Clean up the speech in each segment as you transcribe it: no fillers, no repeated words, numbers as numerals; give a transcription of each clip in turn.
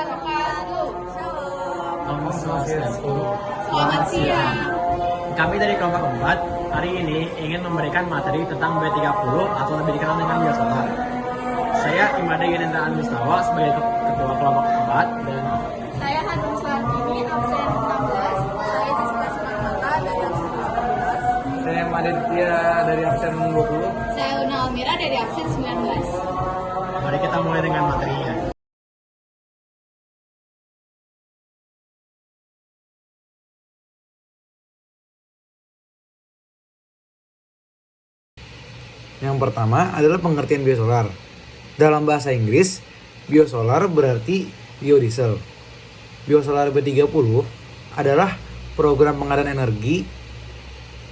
wabarakatuh. Om Swastiastu. Selamat siang. Kami dari kelompok 4 hari ini ingin memberikan materi tentang B30 atau lebih dikenal dengan biosolar. Saya Imade Yunendra Anustawa sebagai ketua kelompok 4 dan Saya Hanum Suhartini, absen 16. Saya Jessica Sunarmata dari absen 18. Saya Maditya dari absen 20. Saya Una Almira dari absen 19. mari kita mulai dengan materinya. Yang pertama adalah pengertian biosolar. Dalam bahasa Inggris, biosolar berarti biodiesel. Biosolar B30 adalah program pengadaan energi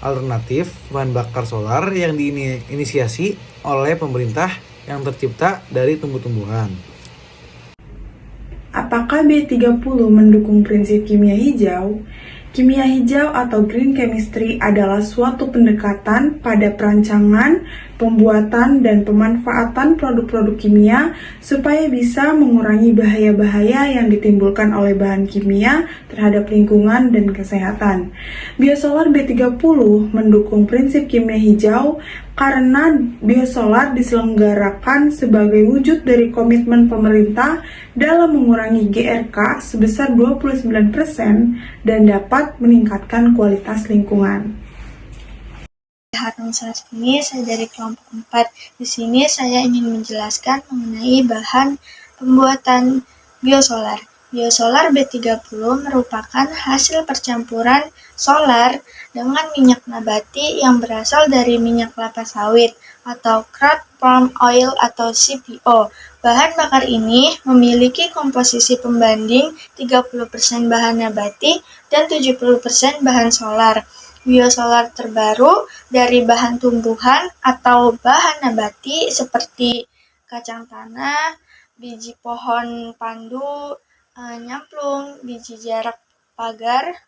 alternatif bahan bakar solar yang diinisiasi oleh pemerintah yang tercipta dari tumbuh-tumbuhan. Apakah B30 mendukung prinsip kimia hijau? Kimia hijau atau green chemistry adalah suatu pendekatan pada perancangan, pembuatan, dan pemanfaatan produk-produk kimia supaya bisa mengurangi bahaya-bahaya yang ditimbulkan oleh bahan kimia terhadap lingkungan dan kesehatan. Biosolar B30 mendukung prinsip kimia hijau karena biosolar diselenggarakan sebagai wujud dari komitmen pemerintah dalam mengurangi GRK sebesar 29% dan dapat meningkatkan kualitas lingkungan. Hanum Suhartini, saya dari kelompok 4. Di sini saya ingin menjelaskan mengenai bahan pembuatan biosolar. Biosolar B30 merupakan hasil percampuran solar dengan minyak nabati yang berasal dari minyak kelapa sawit atau crude palm oil atau CPO. Bahan bakar ini memiliki komposisi pembanding 30% bahan nabati dan 70% bahan solar. Biosolar terbaru dari bahan tumbuhan atau bahan nabati seperti kacang tanah, biji pohon pandu, nyamplung, biji jarak pagar,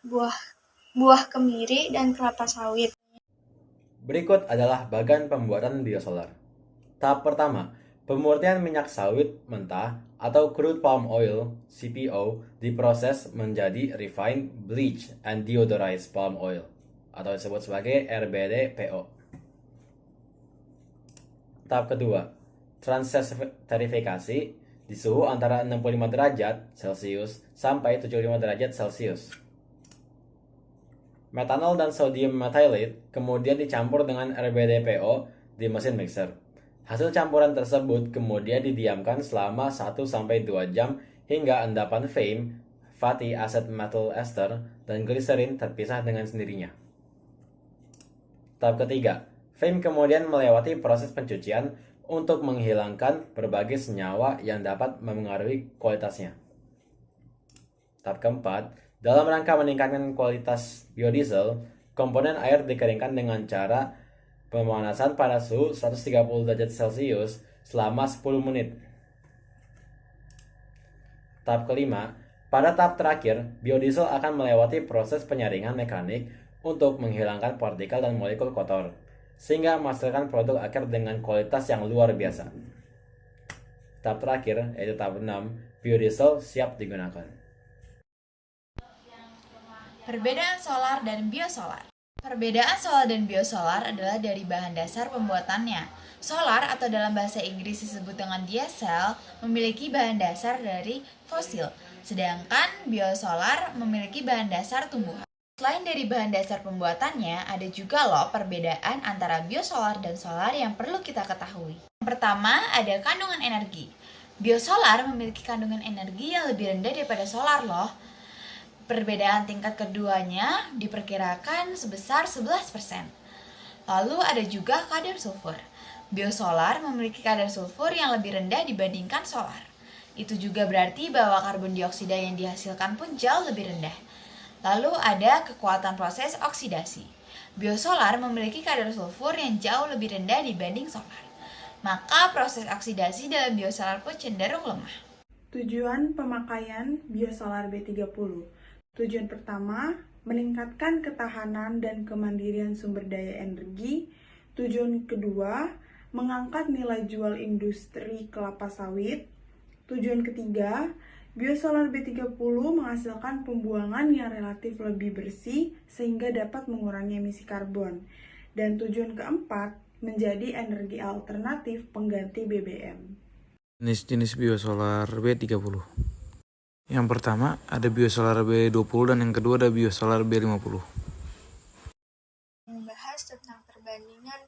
buah kemiri, dan kelapa sawit. Berikut adalah bagan pembuatan biosolar. Tahap pertama, pemurnian minyak sawit mentah atau crude palm oil (CPO) diproses menjadi refined, bleached, and deodorized palm oil atau disebut sebagai RBD-PO. Tahap kedua, transesterifikasi di suhu antara 65 derajat Celcius sampai 75 derajat Celcius. Metanol dan sodium methylate kemudian dicampur dengan RBD-PO di mesin mixer. Hasil campuran tersebut kemudian didiamkan selama 1-2 jam hingga endapan FAME, fatty acid methyl ester, dan gliserin terpisah dengan sendirinya. Tahap ketiga, FAME kemudian melewati proses pencucian untuk menghilangkan berbagai senyawa yang dapat memengaruhi kualitasnya. Tahap keempat, dalam rangka meningkatkan kualitas biodiesel, komponen air dikeringkan dengan cara pemanasan pada suhu 130 derajat Celcius selama 10 menit. Tahap kelima, pada tahap terakhir, biodiesel akan melewati proses penyaringan mekanik untuk menghilangkan partikel dan molekul kotor, sehingga menghasilkan produk akhir dengan kualitas yang luar biasa. Tahap terakhir, yaitu tahap 6, biodiesel siap digunakan. Perbedaan solar dan biosolar. Perbedaan solar dan biosolar adalah dari bahan dasar pembuatannya. Solar atau dalam bahasa Inggris disebut dengan diesel memiliki bahan dasar dari fosil, sedangkan biosolar memiliki bahan dasar tumbuhan. Selain dari bahan dasar pembuatannya, ada juga loh perbedaan antara biosolar dan solar yang perlu kita ketahui. Yang pertama, ada kandungan energi. Biosolar memiliki kandungan energi yang lebih rendah daripada solar loh. Perbedaan tingkat keduanya diperkirakan sebesar 11%. Lalu ada juga kadar sulfur. Biosolar memiliki kadar sulfur yang lebih rendah dibandingkan solar. Itu juga berarti bahwa karbon dioksida yang dihasilkan pun jauh lebih rendah. Lalu ada kekuatan proses oksidasi. Biosolar memiliki kadar sulfur yang jauh lebih rendah dibanding solar. Maka proses oksidasi dalam biosolar pun cenderung lemah. Tujuan pemakaian biosolar B30. Tujuan pertama, meningkatkan ketahanan dan kemandirian sumber daya energi. Tujuan kedua, mengangkat nilai jual industri kelapa sawit. Tujuan ketiga, Biosolar B30 menghasilkan pembuangan yang relatif lebih bersih sehingga dapat mengurangi emisi karbon. Dan tujuan keempat, menjadi energi alternatif pengganti BBM. Jenis-jenis biosolar B30. Yang pertama ada biosolar B20 dan yang kedua ada biosolar B50. Membahas tentang perbandingan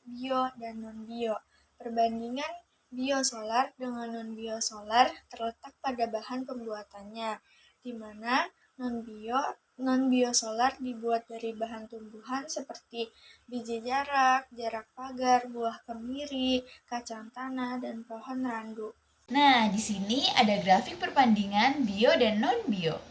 bio dan non-bio. Perbandingan biosolar dengan non-biosolar terletak pada bahan pembuatannya, di mana non-biosolar dibuat dari bahan tumbuhan seperti biji jarak, jarak pagar, buah kemiri, kacang tanah, dan pohon randu. Nah, di sini ada grafik perbandingan bio dan non-bio.